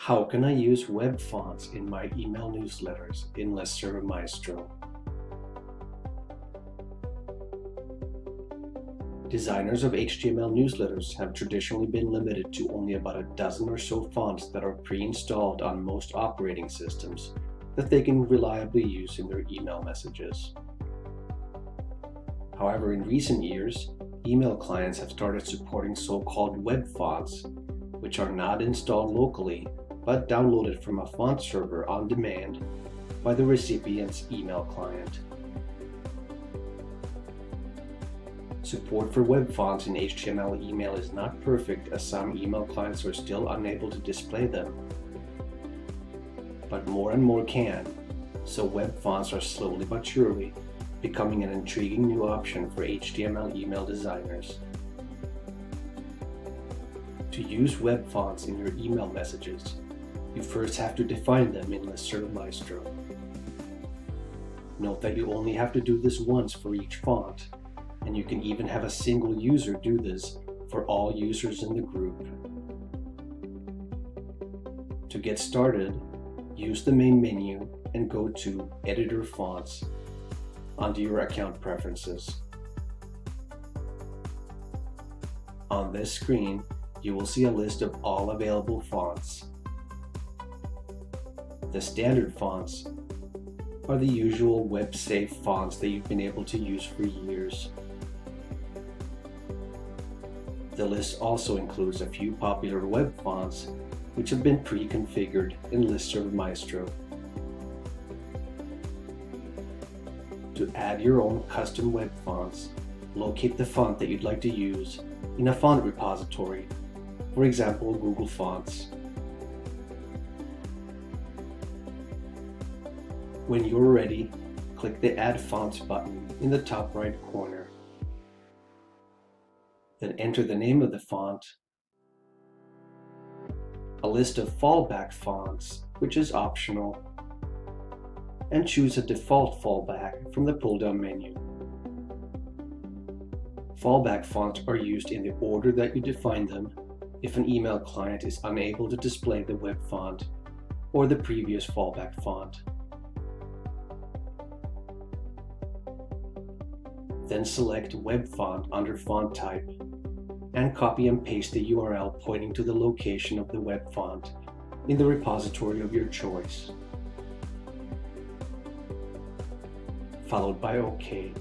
How can I use web fonts in my email newsletters in LISTSERV Maestro? Designers of HTML newsletters have traditionally been limited to only about a dozen or so fonts that are pre-installed on most operating systems that they can reliably use in their email messages. However, in recent years, email clients have started supporting so-called web fonts, which are not installed locally but downloaded from a font server on demand by the recipient's email client. Support for web fonts in HTML email is not perfect, as some email clients are still unable to display them, but more and more can, so web fonts are slowly but surely becoming an intriguing new option for HTML email designers. To use web fonts in your email messages, you first have to define them in LISTSERV Maestro. Note that you only have to do this once for each font, and you can even have a single user do this for all users in the group. To get started, use the main menu and go to Editor Fonts under your account preferences. On this screen, you will see a list of all available fonts. The standard fonts are the usual web-safe fonts that you've been able to use for years. The list also includes a few popular web fonts which have been pre-configured in LISTSERV Maestro. To add your own custom web fonts, locate the font that you'd like to use in a font repository, for example Google Fonts. When you're ready, click the Add Fonts button in the top right corner. Then enter the name of the font, a list of fallback fonts, which is optional, and choose a default fallback from the pull-down menu. Fallback fonts are used in the order that you define them if an email client is unable to display the web font or the previous fallback font. Then select Web Font under Font Type and copy and paste the URL pointing to the location of the web font in the repository of your choice, followed by OK.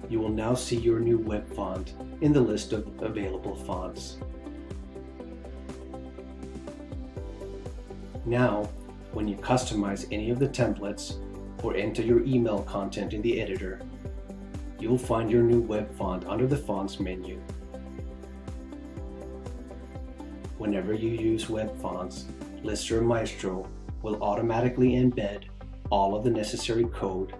You will now see your new web font in the list of available fonts. Now, when you customize any of the templates or enter your email content in the editor, you'll find your new web font under the Fonts menu. Whenever you use web fonts, LISTSERV Maestro will automatically embed all of the necessary code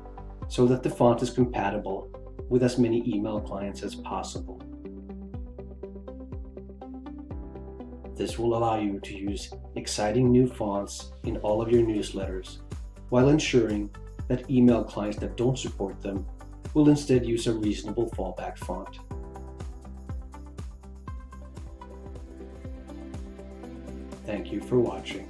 so that the font is compatible with as many email clients as possible. This will allow you to use exciting new fonts in all of your newsletters, while ensuring that email clients that don't support them will instead use a reasonable fallback font. Thank you for watching.